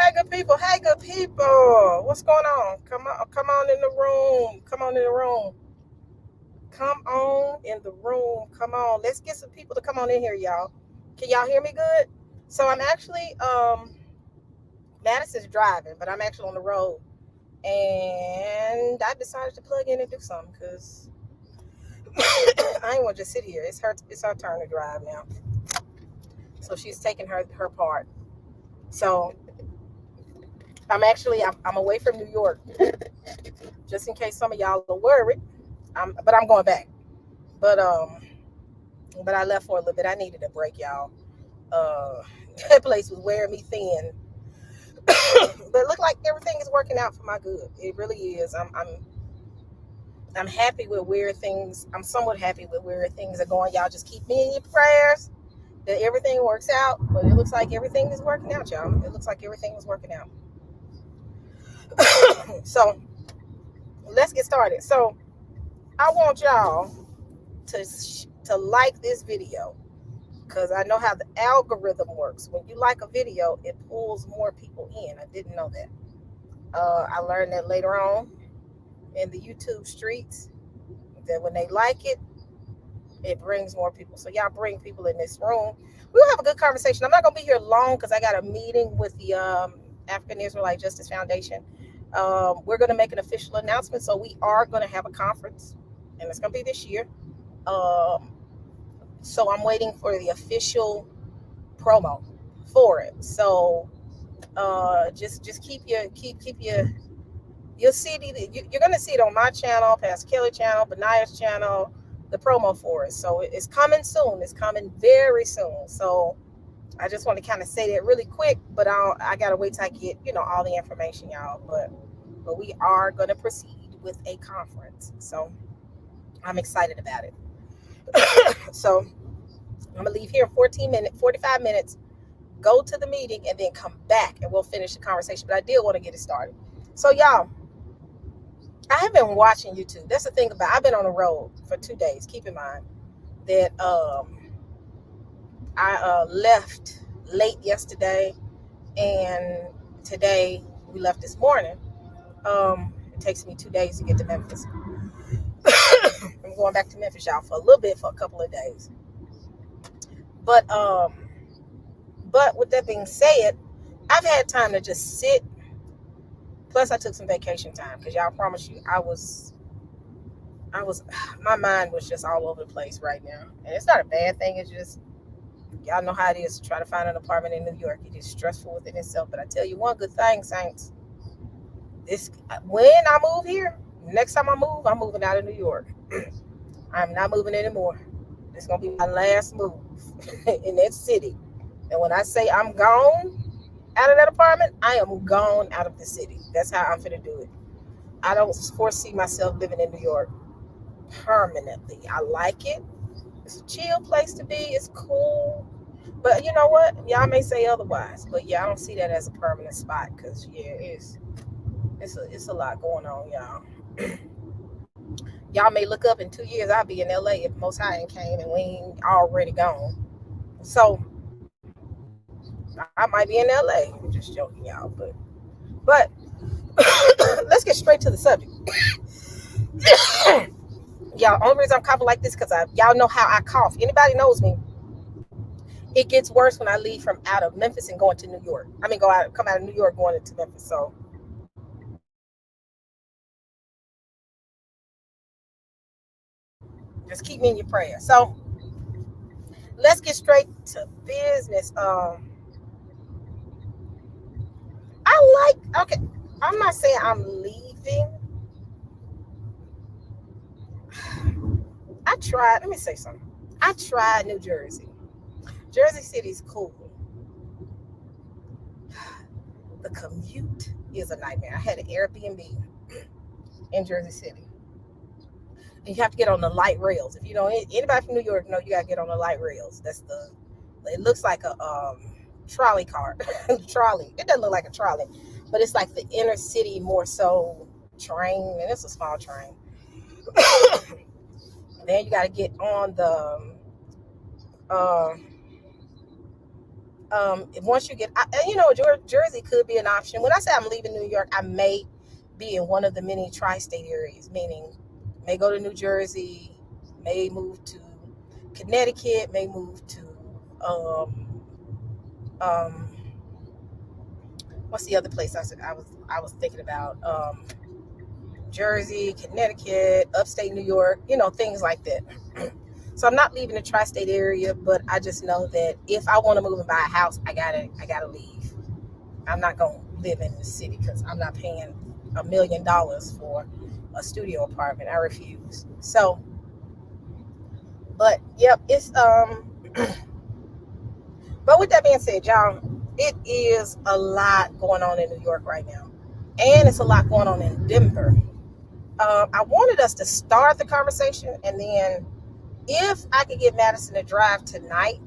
Hey, good people. Hey, good people. What's going on? Come on in the room. Come on in the room. Come on in the room. Come on. Let's get some people to come on in here, y'all. Can y'all hear me good? So I'm actually Madison's driving, but I'm actually on the road, and I decided to plug in and do something because I ain't want to just sit here. It's her turn to drive now. So she's taking her part. So I'm away from New York, just in case some of y'all are worried. But I'm going back. But but I left for a little bit. I needed a break, y'all. Uh, that place was wearing me thin. But it looked like everything is working out for my good. It really is. I'm happy with where things. I'm somewhat happy with where things are going. Y'all just keep me in your prayers that everything works out. But it looks like everything is working out, y'all. It looks like everything is working out. So let's get started. So I want y'all to like this video, because I know how the algorithm works. When you like a video, it pulls more people in. I didn't know that. I learned that later on in the YouTube streets, that when they like it, it brings more people. So y'all bring people in this room. We'll have a good conversation. I'm not going to be here long because I got a meeting with the African Israelite Justice Foundation. We're going to make an official announcement. So we are going to have a conference, and it's going to be this year. So I'm waiting for the official promo for it. So just you'll see you're gonna see it on my channel, Pastor Kelly channel, Benaya's channel, the promo for it. So it's coming soon. It's coming very soon. So I just want to kind of say that really quick, but I gotta wait till I get all the information, y'all. But we are gonna proceed with a conference. So I'm excited about it. So I'm gonna leave here in 45 minutes, go to the meeting, and then come back and we'll finish the conversation. But I did want to get it started. So y'all, I have been watching YouTube. That's the thing about I've been on the road for 2 days. Keep in mind that I left late yesterday, and today we left this morning. It takes me 2 days to get to Memphis. I'm going back to Memphis, y'all, for a little bit, for a couple of days. But with that being said, I've had time to just sit. Plus, I took some vacation time because y'all, promise you, I was, my mind was just all over the place right now. And it's not a bad thing. It's just, y'all know how it is to try to find an apartment in New York. It is stressful within itself. But I tell you one good thing, Saints. When I move here, next time I move, I'm moving out of New York. I'm not moving anymore. It's going to be my last move in that city. And when I say I'm gone out of that apartment, I am gone out of the city. That's how I'm finna do it. I don't foresee myself living in New York permanently. I like it. It's a chill place to be. It's cool. But you know what? Y'all may say otherwise. But yeah, I don't see that as a permanent spot because yeah, it's a lot going on, y'all. Y'all may look up in 2 years, I'll be in LA if Most High ain't came and we ain't already gone. So I might be in LA. I'm just joking, y'all. But let's get straight to the subject. Y'all, only reason I'm coughing like this because y'all know how I cough. Anybody knows me, it gets worse when I leave from out of Memphis and going to New York. I mean, come out of New York going into Memphis. So just keep me in your prayers. So let's get straight to business. Okay, I'm not saying I'm leaving. Let me say something. I tried New Jersey. Jersey City's cool. The commute is a nightmare. I had an Airbnb in Jersey City. And you have to get on the light rails. If you know anybody from New York, know you gotta get on the light rails. It looks like a trolley car. Trolley. It doesn't look like a trolley, but it's like the inner city more so train, and it's a small train. Then you gotta get on the Once you get, Jersey could be an option. When I say I'm leaving New York, I may be in one of the many tri-state areas, meaning may go to New Jersey, may move to Connecticut, may move to um, um, what's the other place I was thinking about? Jersey, Connecticut, upstate New York, things like that. So I'm not leaving the tri-state area, but I just know that if I want to move and buy a house, I gotta leave. I'm not gonna live in the city because I'm not paying $1 million for a studio apartment. I refuse. So, but yep, it's But with that being said, y'all, it is a lot going on in New York right now, and it's a lot going on in Denver. I wanted us to start the conversation, and then if I could get Madison to drive tonight,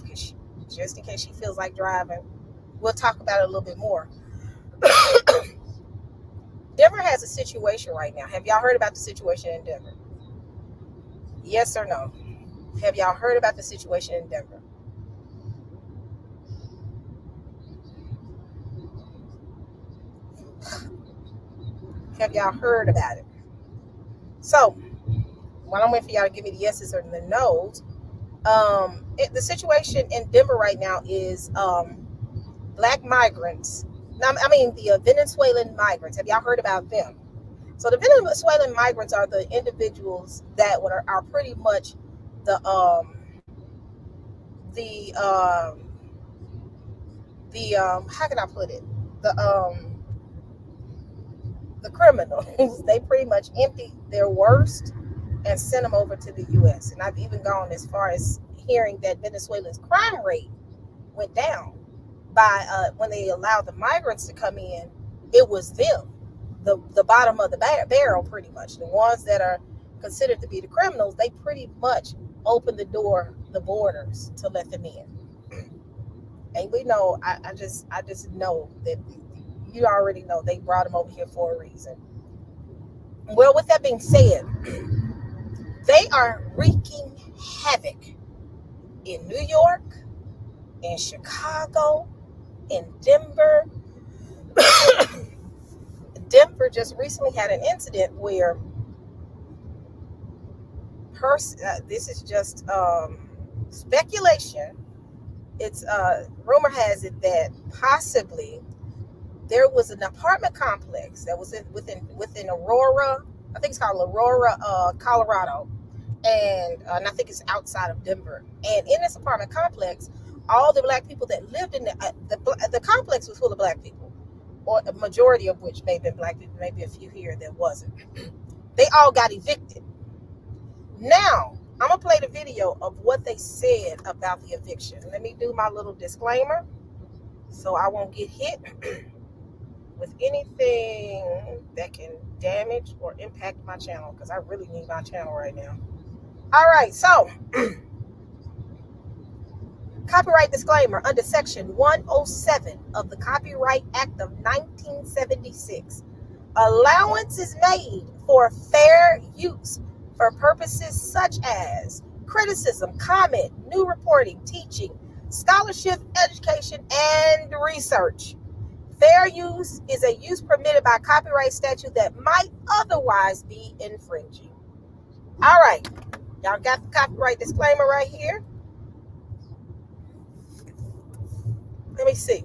just in case she feels like driving, we'll talk about it a little bit more. Denver has a situation right now. Have y'all heard about the situation in Denver? Yes or no? Have y'all heard about the situation in Denver? Have y'all heard about it? So, while I'm waiting for y'all to give me the yeses or the nos, the situation in Denver right now is black migrants. I mean, the Venezuelan migrants. Have y'all heard about them? So the Venezuelan migrants are the individuals that are pretty much the the um, how can I put it? The the criminals. They pretty much emptied their worst and sent them over to the U.S. And I've even gone as far as hearing that Venezuela's crime rate went down by when they allowed the migrants to come in. It was them, the bottom of the barrel, pretty much the ones that are considered to be the criminals. They pretty much opened the borders to let them in. And we know, I just know that you already know they brought them over here for a reason. Well, with that being said, they are wreaking havoc in New York, in Chicago, in Denver. Denver just recently had an incident where this is just speculation. It's rumor has it that possibly there was an apartment complex that was within Aurora. I think it's called Aurora, Colorado, and I think it's outside of Denver. And in this apartment complex, all the black people that lived in the complex was full of black people, or a majority of which may have been black people, maybe a few here that wasn't. They all got evicted. Now, I'm going to play the video of what they said about the eviction. Let me do my little disclaimer so I won't get hit with anything that can damage or impact my channel, because I really need my channel right now. All right, so copyright disclaimer under Section 107 of the Copyright Act of 1976. Allowance is made for fair use for purposes such as criticism, comment, new reporting, teaching, scholarship, education, and research. Fair use is a use permitted by copyright statute that might otherwise be infringing. All right, y'all got the copyright disclaimer right here. Let me see.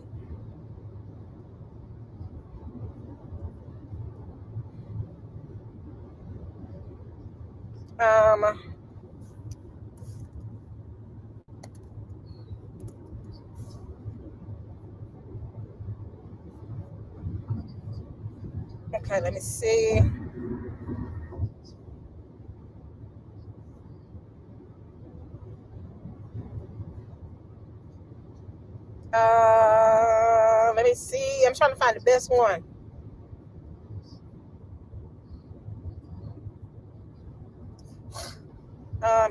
Okay, let me see. Let me see. I'm trying to find the best one.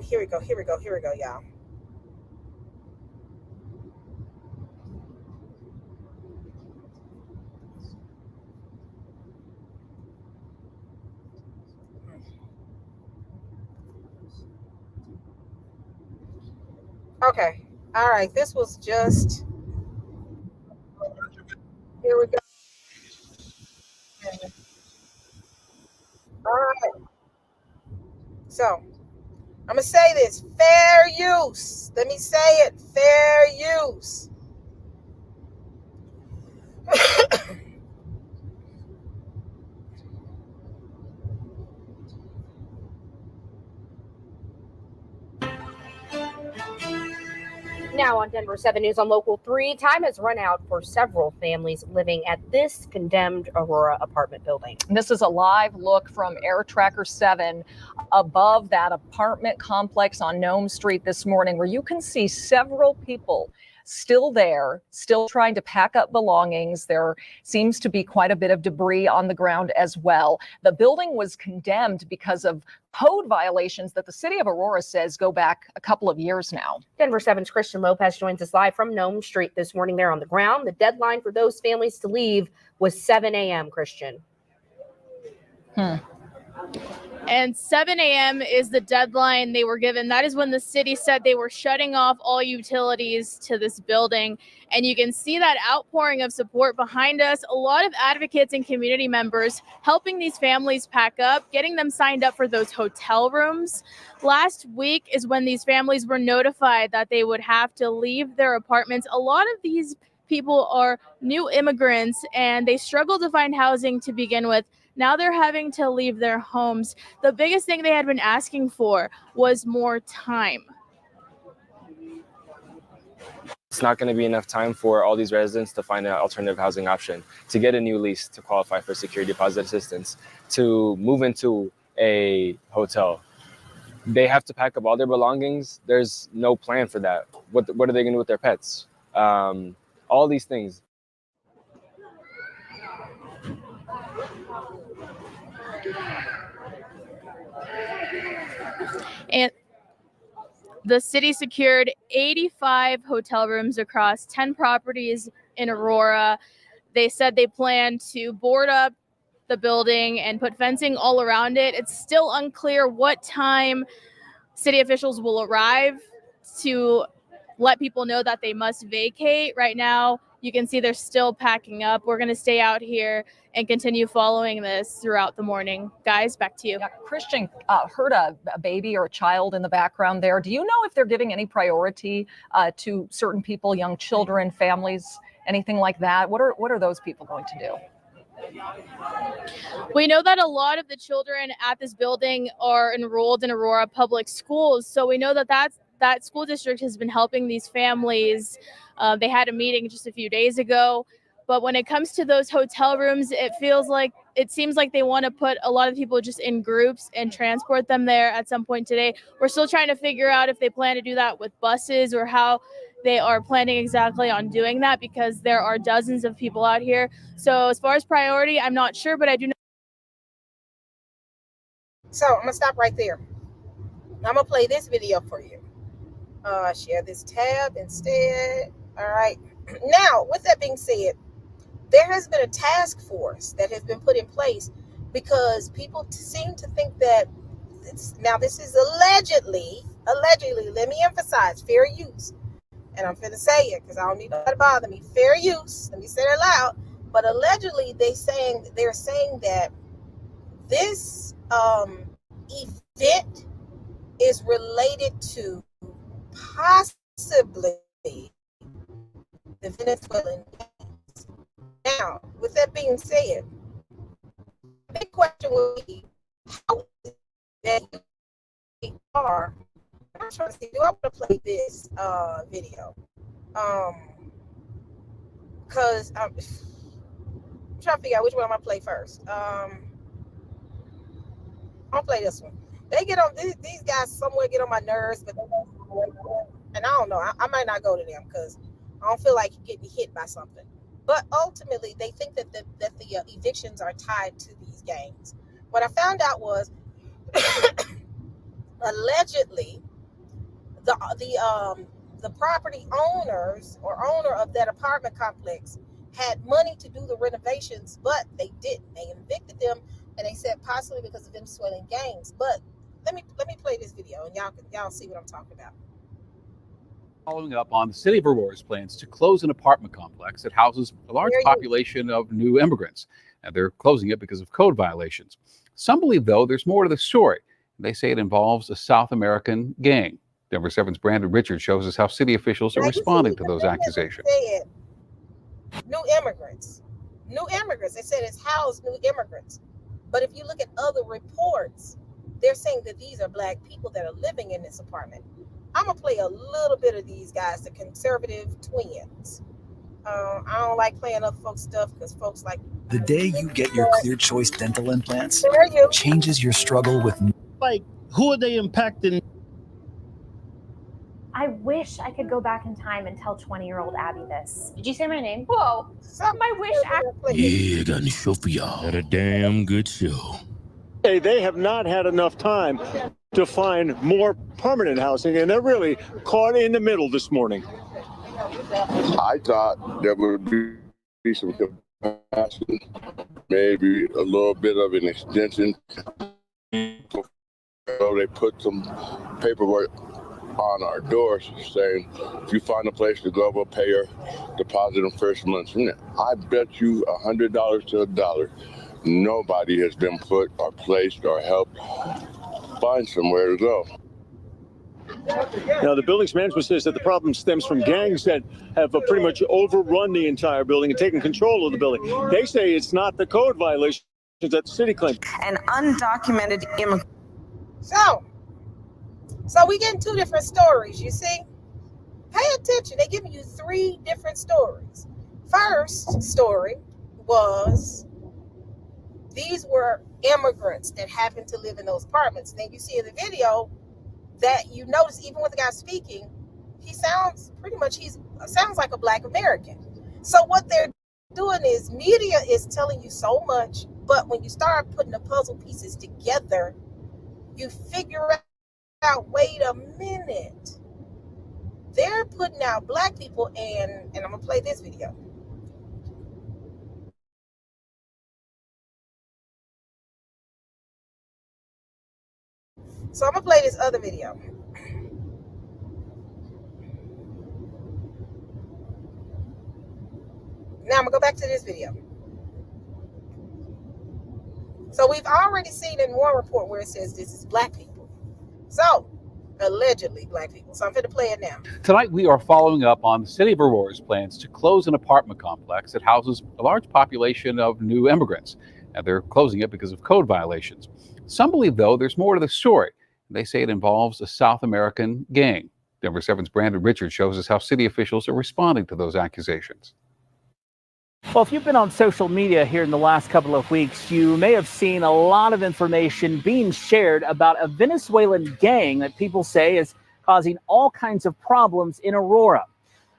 Here we go, y'all. Okay. All right. This was just So I'm going to say this, fair use. Let me say it, fair use. Now on Denver 7 News on Local 3, time has run out for several families living at this condemned Aurora apartment building. This is a live look from Air Tracker 7 above that apartment complex on Nome Street this morning, where you can see several people still there, still trying to pack up belongings. There seems to be quite a bit of debris on the ground as well. The building was condemned because of code violations that the city of Aurora says go back a couple of years now. Denver 7's Christian Lopez joins us live from Nome Street this morning there on the ground. The deadline for those families to leave was 7 a.m., Christian. And 7 a.m. is the deadline they were given. That is when the city said they were shutting off all utilities to this building. And you can see that outpouring of support behind us. A lot of advocates and community members helping these families pack up, getting them signed up for those hotel rooms. Last week is when these families were notified that they would have to leave their apartments. A lot of these people are new immigrants and they struggle to find housing to begin with. Now they're having to leave their homes. The biggest thing they had been asking for was more time. It's not going to be enough time for all these residents to find an alternative housing option, to get a new lease, to qualify for security deposit assistance, to move into a hotel. They have to pack up all their belongings. There's no plan for that. What are they going to do with their pets? All these things. And the city secured 85 hotel rooms across 10 properties in Aurora. They said they plan to board up the building and put fencing all around it. It's still unclear what time city officials will arrive to let people know that they must vacate. Right now, you can see they're still packing up. We're going to stay out here and continue following this throughout the morning. Guys, back to you. Yeah, Christian, heard a baby or a child in the background there. Do you know if they're giving any priority to certain people, young children, families, anything like that? What are those people going to do? We know that a lot of the children at this building are enrolled in Aurora Public Schools. So we know that school district has been helping these families. They had a meeting just a few days ago. But when it comes to those hotel rooms, it seems like they want to put a lot of people just in groups and transport them there at some point today. We're still trying to figure out if they plan to do that with buses or how they are planning exactly on doing that, because there are dozens of people out here. So as far as priority, I'm not sure, but I do know. So I'm going to stop right there. I'm going to play this video for you. Share this tab instead. All right. Now, with that being said, there has been a task force that has been put in place because people seem to think that this is allegedly, let me emphasize, fair use. And I'm going to say it because I don't need nobody to bother me. Fair use. Let me say it loud. But allegedly, they're saying that this event is related to possibly the Venezuelan gangs. Now, with that being said, the big question will be, how is it that you are? I'm trying to see, do I want to play this video? Because I'm trying to figure out which one I'm going to play first. I'll play this one. They get on, these guys somewhere get on my nerves, but they don't, and I don't know. I might not go to them because I don't feel like getting hit by something. But ultimately, they think that the evictions are tied to these gangs. What I found out was, allegedly, the property owners or owner of that apartment complex had money to do the renovations, but they didn't. They evicted them, and they said possibly because of Venezuelan gangs. But let me play this video, and y'all see what I'm talking about. Following up on the city of Aurora's plans to close an apartment complex that houses a large population of new immigrants. And they're closing it because of code violations. Some believe, though, there's more to the story. They say it involves a South American gang. Denver 7's Brandon Richards shows us how city officials are Now, you see, responding to the those thing is, accusations. they said new immigrants. New immigrants. They said it's housed new immigrants. But if you look at other reports, they're saying that these are black people that are living in this apartment. I'm going to play a little bit of these guys, the conservative twins. I don't like playing other folks' stuff because folks like... The day you get your Clear Choice dental implants you. changes your struggle with... Like, who are they impacting? I wish I could go back in time and tell 20-year-old Abby this. Did you say my name? Whoa. My wish Yeah, I got a show for y'all. Had a damn good show. Hey, they have not had enough time to find more permanent housing, and they're really caught in the middle this morning. I thought there would be some capacity, maybe a little bit of an extension. So they put some paperwork on our doors saying, if you find a place to go, we'll pay your deposit in first month's rent. I bet you $100 to $1. Nobody has been put or placed or helped find somewhere to go. Now, the building's management says that the problem stems from gangs that have pretty much overrun the entire building and taken control of the building. They say it's not the code violations that the city claims. An undocumented immigrant. So we getting two different stories, you see? Pay attention. They're giving you three different stories. First story was these were immigrants that happened to live in those apartments. Then you see in the video that you notice, even with the guy speaking, he sounds sounds like a black American. So what they're doing is media is telling you so much, but when you start putting the puzzle pieces together, you figure out, wait a minute. They're putting out black people, and I'm gonna play this video. So I'm gonna play this other video. Now I'm gonna go back to this video. So we've already seen in one report where it says this is black people. So allegedly black people. So I'm going to play it now. Tonight, we are following up on the city of Aurora's plans to close an apartment complex that houses a large population of new immigrants. And they're closing it because of code violations. Some believe, though, there's more to the story. They say it involves a South American gang. Denver 7's Brandon Richards shows us how city officials are responding to those accusations. Well, if you've been on social media here in the last couple of weeks, you may have seen a lot of information being shared about a Venezuelan gang that people say is causing all kinds of problems in Aurora.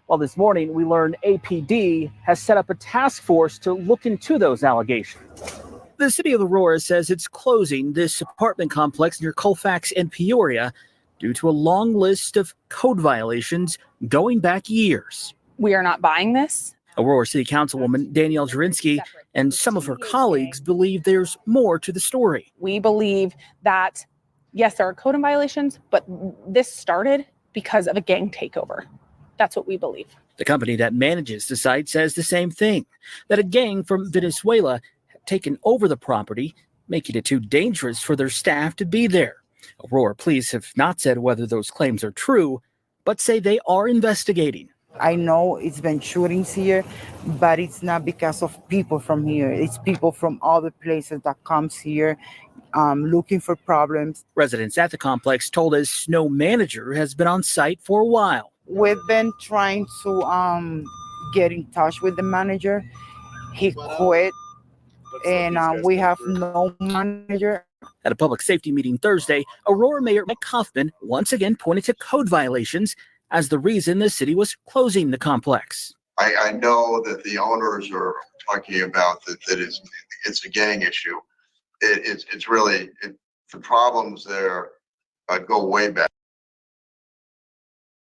Well, this morning we learned APD has set up a task force to look into those allegations. The city of Aurora says it's closing this apartment complex near Colfax and Peoria due to a long list of code violations going back years. We are not buying this. Aurora City Councilwoman Danielle Jurinsky and some of her colleagues believe there's more to the story. We believe that, yes, there are code violations, but this started because of a gang takeover. That's what we believe. The company that manages the site says the same thing, that a gang from Venezuela had taken over the property, making it too dangerous for their staff to be there. Aurora police have not said whether those claims are true, but say they are investigating. I know it's been shootings here, but it's not because of people from here. It's people from other places that comes here looking for problems. Residents at the complex told us no manager has been on site for a while. We've been trying to get in touch with the manager. He quit, and we have no manager. At a public safety meeting Thursday, Aurora Mayor Mike Kaufman once again pointed to code violations as the reason the city was closing the complex. I know that the owners are talking about that it's a gang issue. It's really, the problems there go way back.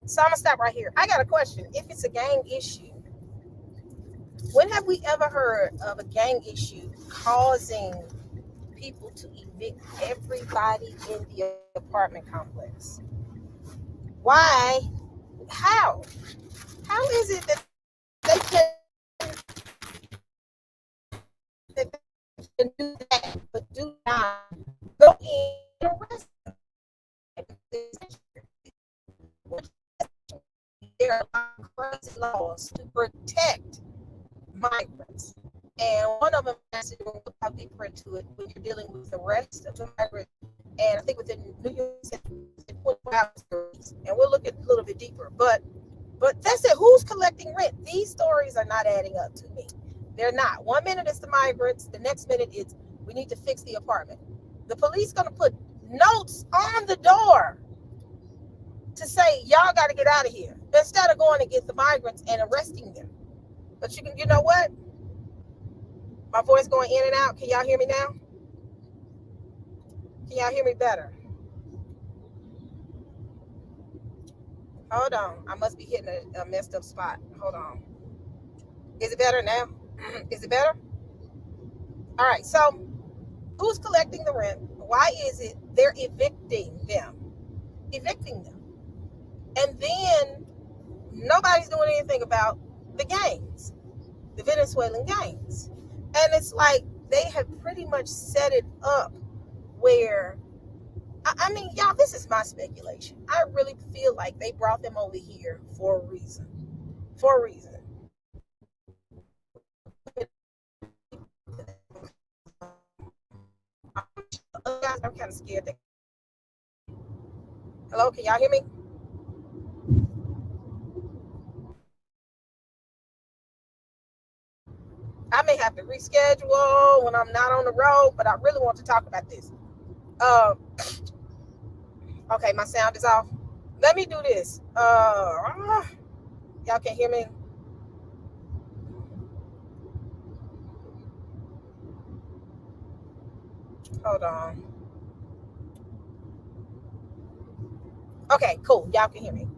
So I'm gonna stop right here. I got a question. If it's a gang issue, when have we ever heard of a gang issue causing people to evict everybody in the apartment complex? Why? How is it that they can do that but do not go in and arrest laws to protect migrants. And one of them has to do with how deeper into it when you're dealing with the rest of the migrants. And I think within New York City, 24 hours, and we'll look at a little bit deeper. But that's it. Who's collecting rent? These stories are not adding up to me. They're not. 1 minute it's the migrants. The next minute it's we need to fix the apartment. The police going to put notes on the door to say, y'all got to get out of here, instead of going to get the migrants and arresting them. But you know what? My voice going in and out. Can y'all hear me now? Can y'all hear me better? Hold on. I must be hitting a messed up spot. Hold on. Is it better now? Is it better? All right. So who's collecting the rent? Why is it they're evicting them? Evicting them. And then nobody's doing anything about the gangs, the Venezuelan gangs. And it's like they have pretty much set it up where, I mean, y'all, this is my speculation. I really feel like they brought them over here for a reason. For a reason. Guys, I'm kind of scared. Hello, can y'all hear me? I may have to reschedule when I'm not on the road, but I really want to talk about this. Okay, my sound is off. Let me do this. Y'all can hear me? Hold on. Okay, cool. Y'all can hear me.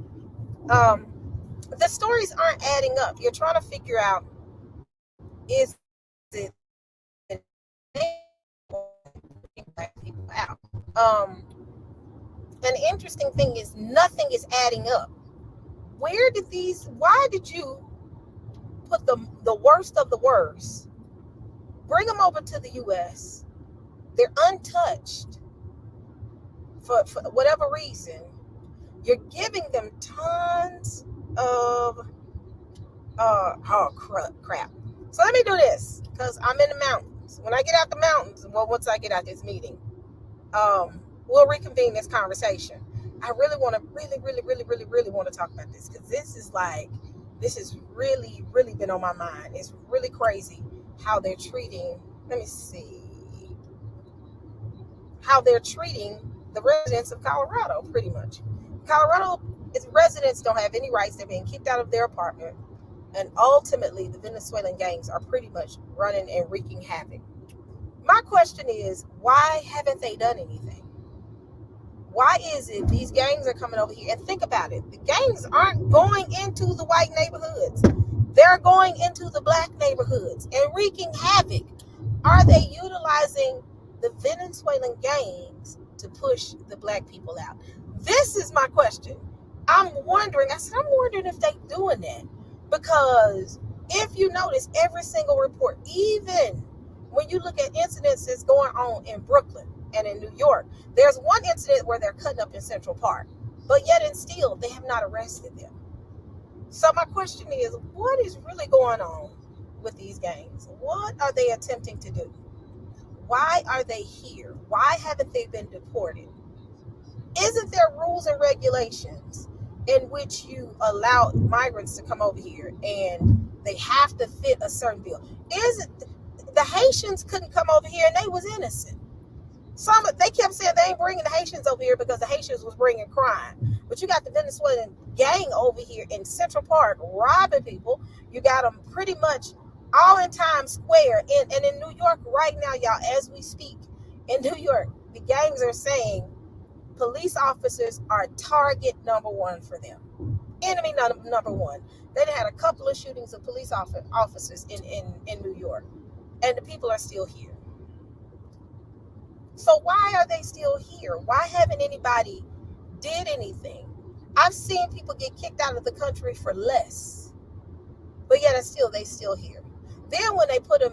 The stories aren't adding up. You're trying to figure out, is it people out? An interesting thing is nothing is adding up. Why did you put the worst of the worst, bring them over to the US, they're untouched for whatever reason, you're giving them tons of crap. So let me do this, because I'm in the mountains. When I get out the mountains, well, once I get out this meeting, we'll reconvene this conversation. I really want to really want to talk about this, because this has really been on my mind. It's really crazy how they're treating, how they're treating the residents of Colorado, pretty much. Colorado, its residents don't have any rights. They're being kicked out of their apartment. And ultimately, the Venezuelan gangs are pretty much running and wreaking havoc. My question is, why haven't they done anything? Why is it these gangs are coming over here? And think about it. The gangs aren't going into the white neighborhoods. They're going into the black neighborhoods and wreaking havoc. Are they utilizing the Venezuelan gangs to push the black people out? This is my question. I'm wondering if they're doing that. Because if you notice, every single report, even when you look at incidents that's going on in Brooklyn and in New York, there's one incident where they're cutting up in Central Park, but yet and still they have not arrested them. So my question is, what is really going on with these gangs? What are they attempting to do? Why are they here? Why haven't they been deported? Isn't there rules and regulations in which you allow migrants to come over here and they have to fit a certain bill? The Haitians couldn't come over here and they was innocent. They kept saying they ain't bringing the Haitians over here because the Haitians was bringing crime. But you got the Venezuelan gang over here in Central Park robbing people. You got them pretty much all in Times Square. And in New York right now, y'all, as we speak, in New York, the gangs are saying police officers are target number one for them. Enemy number one. They had a couple of shootings of police officers in New York. And the people are still here. So why are they still here? Why haven't anybody did anything? I've seen people get kicked out of the country for less, but yet they still here. Then when they put them,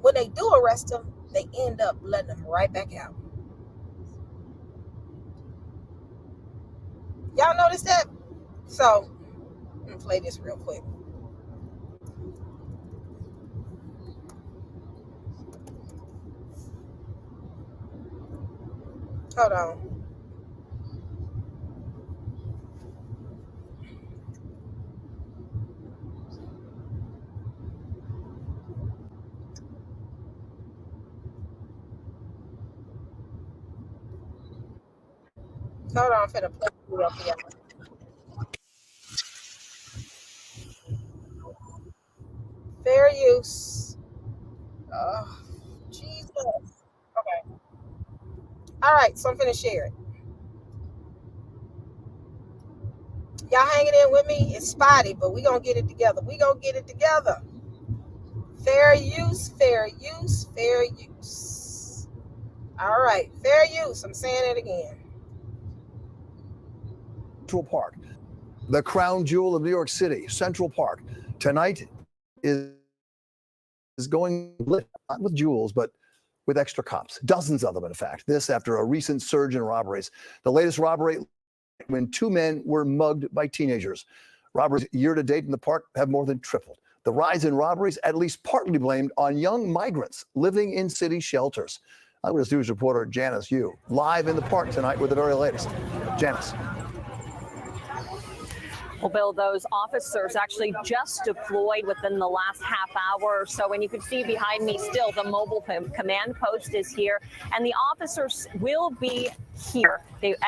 when they do arrest them, they end up letting them right back out. Y'all notice that? So Let me play this real quick. Hold on. Hold on, I'm finna play it up here. Fair use. Oh, Jesus. Okay. All right, so I'm finna share it. Y'all hanging in with me? It's spotty, but we gonna get it together. We gonna get it together. Fair use, fair use, fair use. All right, fair use. I'm saying it again. Central Park, the crown jewel of New York City, Central Park. Tonight is going lit, not with jewels, but with extra cops. Dozens of them, in fact. This after a recent surge in robberies. The latest robbery when 2 men were mugged by teenagers. Robberies year to date in the park have more than tripled. The rise in robberies at least partly blamed on young migrants living in city shelters. Eyewitness News reporter Janice Yu live in the park tonight with the very latest. Janice. Well, Bill, those officers actually just deployed within the last half hour or so. And you can see behind me still the mobile command post is here. And the officers will be here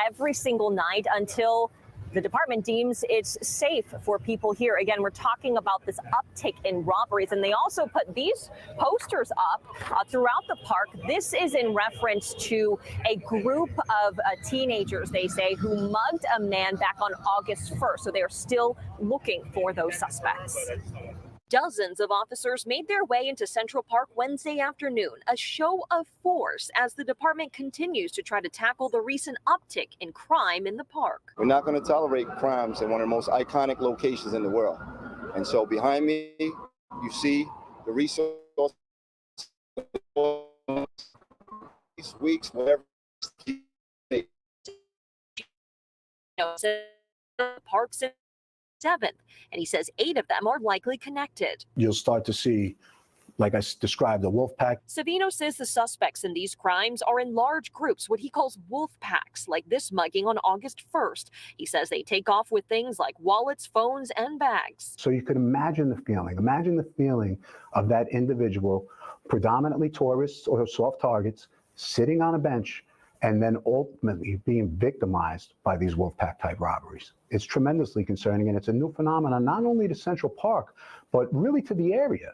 every single night until the department deems it's safe for people here. Again, we're talking about this uptick in robberies, and they also put these posters up throughout the park. This is in reference to a group of teenagers, they say, who mugged a man back on August 1st. So they're still looking for those suspects. Dozens of officers made their way into Central Park Wednesday afternoon, a show of force as the department continues to try to tackle the recent uptick in crime in the park. We're not going to tolerate crimes in one of the most iconic locations in the world. And so behind me, you see the resources, these weeks, whatever. Parks 7th, and he says 8 of them are likely connected. You'll start to see, like I described, the wolf pack. Savino says the suspects in these crimes are in large groups, what he calls wolf packs, like this mugging on August 1st. He says they take off with things like wallets, phones, and bags. So you could imagine the feeling of that individual, predominantly tourists or soft targets, sitting on a bench and then ultimately being victimized by these wolf pack type robberies. It's tremendously concerning, and it's a new phenomenon, not only to Central Park, but really to the area.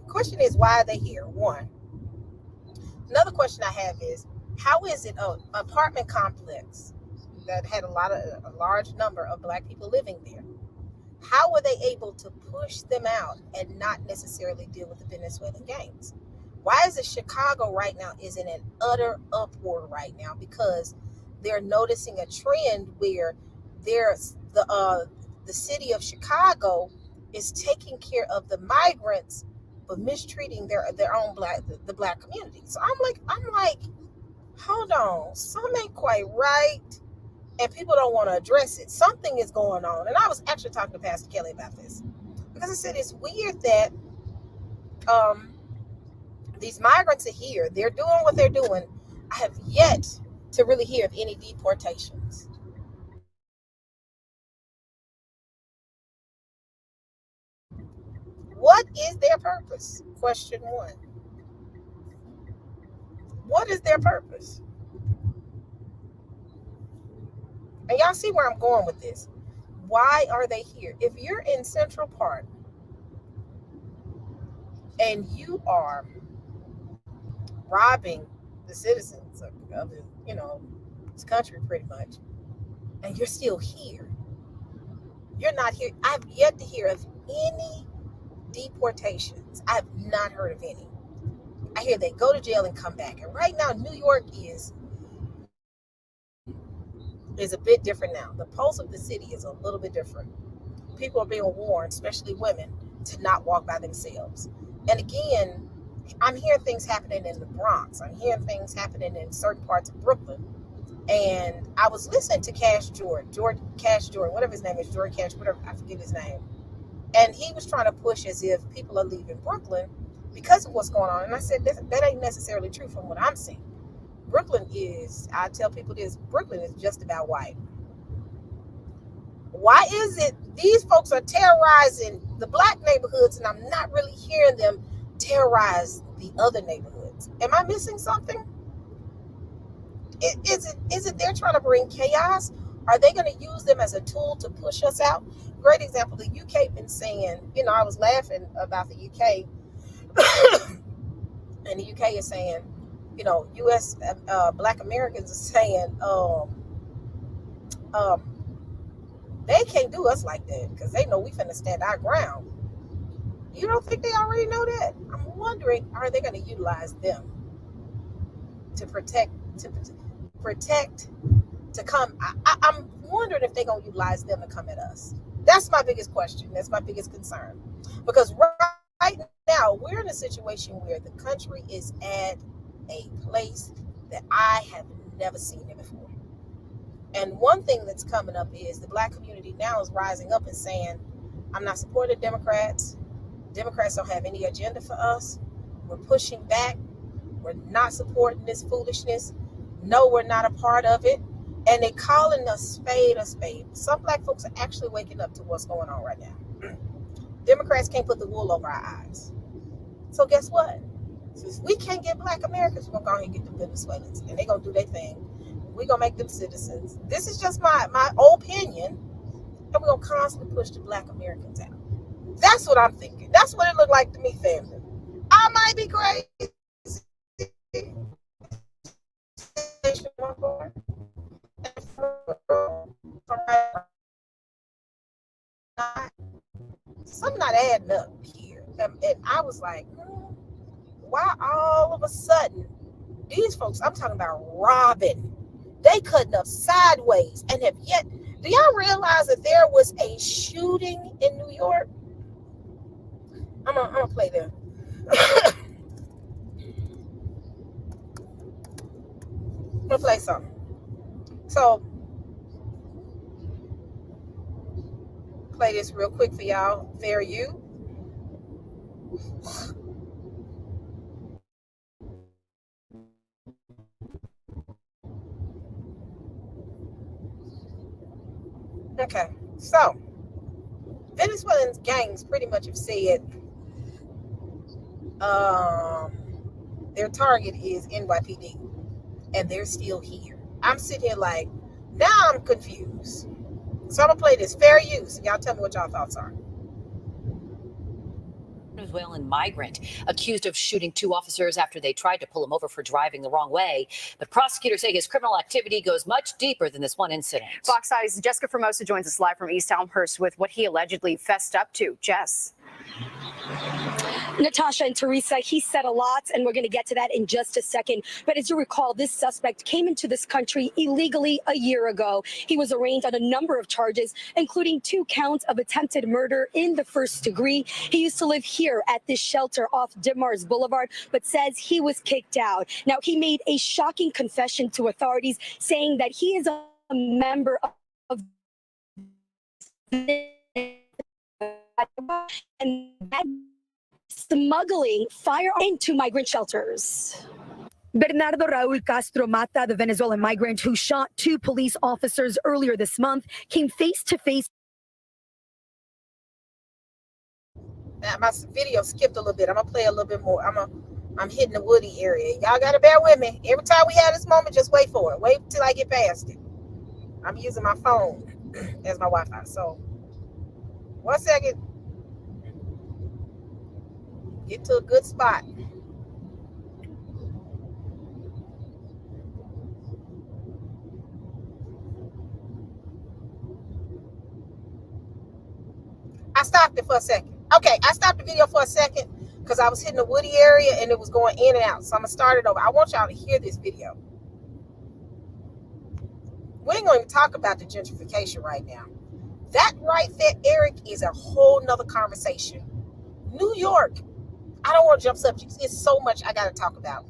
Question is, why are they here? One. Another question I have is, how is it an apartment complex that had a large number of Black people living there? How were they able to push them out and not necessarily deal with the Venezuelan gangs? Why is it Chicago right now is in an utter uproar right now? Because they're noticing a trend where there's the city of Chicago is taking care of the migrants but mistreating their own the Black community. So I'm like, hold on, something ain't quite right. And people don't want to address it. Something is going on. And I was actually talking to Pastor Kelly about this. Because I said it's weird that these migrants are here. They're doing what they're doing. I have yet to really hear of any deportations. What is their purpose? Question one. What is their purpose? And y'all see where I'm going with this. Why are they here? If you're in Central Park and you are robbing the citizens of this country pretty much, and you're still here, you're not here. I've yet to hear of any deportations. I have not heard of any. I hear they go to jail and come back. And right now, New York is a bit different now. The pulse of the city is a little bit different. People are being warned, especially women, to not walk by themselves. And again, I'm hearing things happening in the Bronx. I'm hearing things happening in certain parts of Brooklyn. And I was listening to Cash Jordan, whatever his name is, Jordan Cash, whatever, I forget his name. And he was trying to push as if people are leaving Brooklyn because of what's going on. And I said, that ain't necessarily true from what I'm seeing. Brooklyn is, I tell people this, Brooklyn is just about white. Why is it these folks are terrorizing the black neighborhoods and I'm not really hearing them terrorize the other neighborhoods? Am I missing something? Is it they're trying to bring chaos? Are they going to use them as a tool to push us out? Great example, the UK been saying, I was laughing about the UK, and the UK is saying, US black Americans are saying, they can't do us like that because they know we finna stand our ground. You don't think they already know that? I'm wondering, are they going to utilize them to protect, to come? I'm wondering if they're going to utilize them to come at us. That's my biggest question. That's my biggest concern. Because right now, we're in a situation where the country is at a place that I have never seen it before. And one thing that's coming up is the black community now is rising up and saying, I'm not supporting Democrats. Democrats don't have any agenda for us. We're pushing back. We're not supporting this foolishness. No, we're not a part of it. And they're calling a spade a spade. Some black folks are actually waking up to what's going on right now. Democrats can't put the wool over our eyes. So guess what? Since we can't get black Americans, we're going to go ahead and get the Venezuelans. And they're going to do their thing. We're going to make them citizens. This is just my opinion. And we're going to constantly push the black Americans out. That's what I'm thinking. That's what it looked like to me, family. I might be crazy. Something not adding up here. And I was like, why all of a sudden these folks, I'm talking about robbing, they cutting up sideways and have yet. Do y'all realize that there was a shooting in New York? I'm gonna play there. I'm gonna play something. So play this real quick for y'all. Fair you. Okay, so Venezuelan gangs pretty much have said their target is NYPD, and they're still here. I'm sitting here like, now I'm confused. So I'm gonna play this fair use, and y'all tell me what y'all thoughts are. Venezuelan migrant accused of shooting two officers after they tried to pull him over for driving the wrong way. But prosecutors say his criminal activity goes much deeper than this one incident. Fox Eye's Jessica Formosa joins us live from East Elmhurst with what he allegedly fessed up to. Jess. Natasha and Teresa, he said a lot, and we're going to get to that in just a second. But as you recall, this suspect came into this country illegally a year ago. He was arraigned on a number of charges, including 2 counts of attempted murder in the first degree. He used to live here at this shelter off Dimars Boulevard, but says he was kicked out. Now, he made a shocking confession to authorities, saying that he is a member of and that smuggling firearms into migrant shelters. Bernardo Raul Castro Mata, the Venezuelan migrant who shot 2 police officers earlier this month, came face to face. Now, my video skipped a little bit. I'm gonna play a little bit more. I'm hitting the woody area. Y'all gotta bear with me. Every time we have this moment, just wait for it. Wait till I get past it. I'm using my phone as my Wi-Fi. So 1 second. Get to a good spot. I stopped it for a second. Okay, I stopped the video for a second because I was hitting the woody area and it was going in and out. So I'm gonna start it over. I want y'all to hear this video. We ain't going to talk about the gentrification right now. That right there, Eric, is a whole nother conversation. New York, I don't want to jump subjects. It's so much I got to talk about.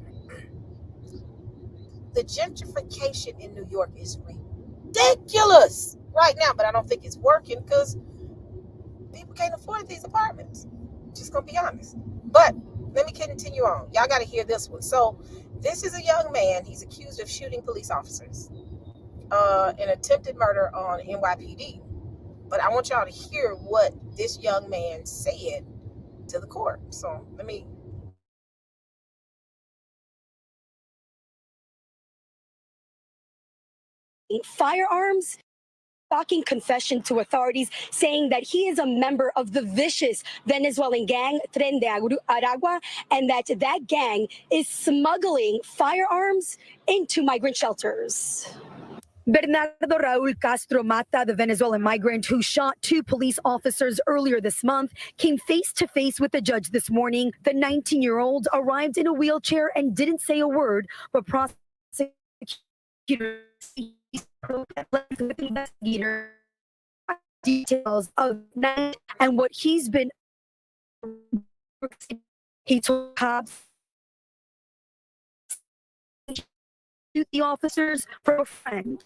The gentrification in New York is ridiculous right now, but I don't think it's working because people can't afford these apartments. Just gonna be honest. But let me continue on. Y'all got to hear this one. So this is a young man. He's accused of shooting police officers. An attempted murder on NYPD. But I want y'all to hear what this young man said to the court. So let me. Firearms. Shocking confession to authorities saying that he is a member of the vicious Venezuelan gang Tren de Aragua and that gang is smuggling firearms into migrant shelters. Bernardo Raul Castro Mata, the Venezuelan migrant who shot 2 police officers earlier this month, came face to face with the judge this morning. The 19-year-old arrived in a wheelchair and didn't say a word, but prosecutors with investigator details of night and what he's been. He told cops to the officers for a friend.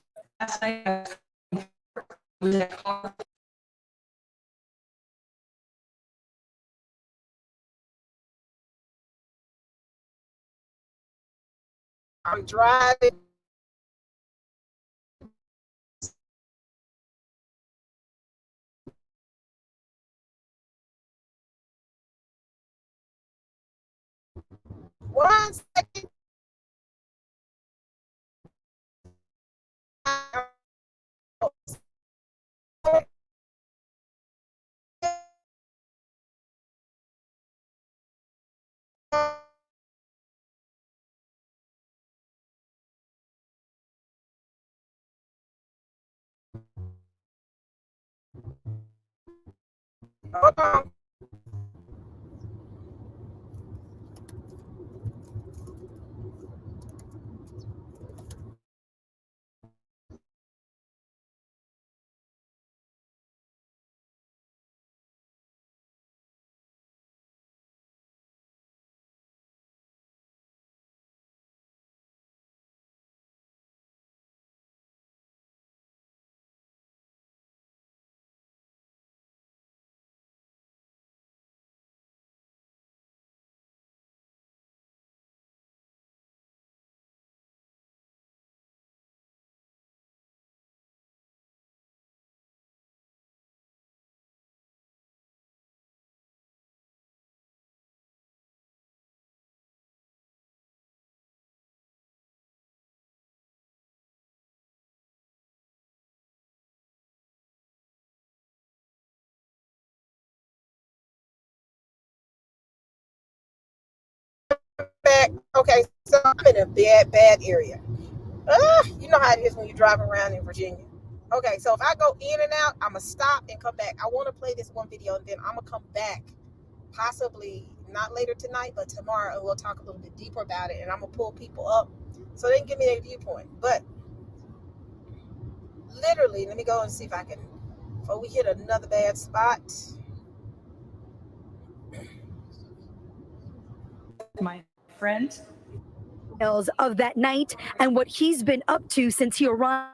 I'm driving. One second. Hold on. Back. Okay, so I'm in a bad area. You know how it is when you drive around in Virginia. Okay, so if I go in and out, I'm gonna stop and come back. I want to play this one video and then I'm gonna come back, possibly not later tonight, but tomorrow, and we'll talk a little bit deeper about it. And I'm gonna pull people up so they can give me their viewpoint. But literally, let me go and see if I can. Before we hit another bad spot. My friend. Of that night and what he's been up to since he arrived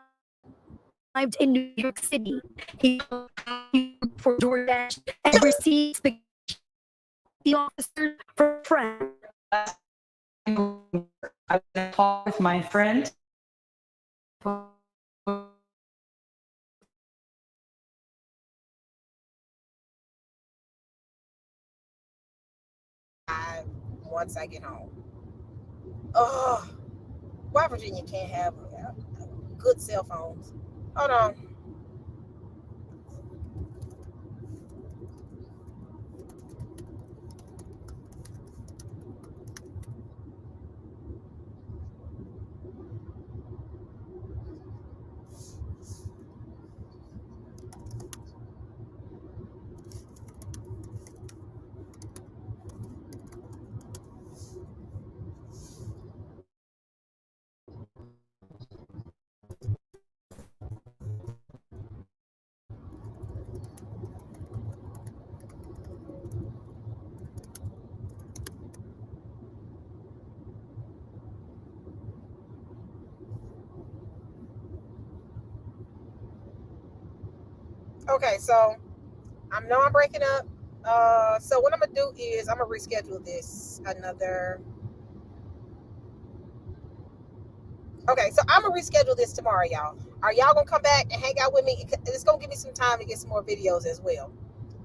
in New York City. He for DoorDash and received the officer for a friend. I talked with my friend. Once I get home. Oh, why Virginia can't have good cell phones? Hold on. Okay, so I know I'm breaking up. So what I'm gonna do is I'm gonna reschedule this another. Okay, so I'm gonna reschedule this tomorrow, y'all. Are y'all gonna come back and hang out with me? It's gonna give me some time to get some more videos as well.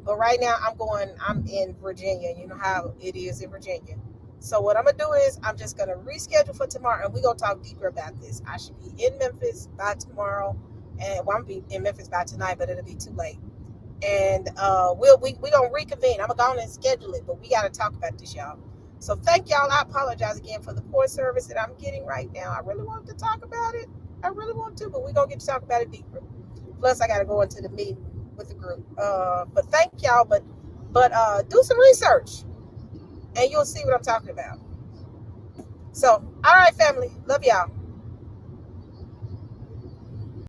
But right now I'm in Virginia. You know how it is in Virginia. So what I'm gonna do is I'm just gonna reschedule for tomorrow and we're gonna talk deeper about this. I should be in Memphis by tomorrow. And well, I'm gonna be in Memphis by tonight, but it'll be too late. And we gonna reconvene. I'm gonna go on and schedule it, but we gotta talk about this, y'all. So thank y'all. I apologize again for the poor service that I'm getting right now. I really wanted to talk about it. I really want to, but we're gonna get to talk about it deeper. Plus, I gotta go into the meeting with the group. But thank y'all. But do some research, and you'll see what I'm talking about. So, all right, family. Love y'all.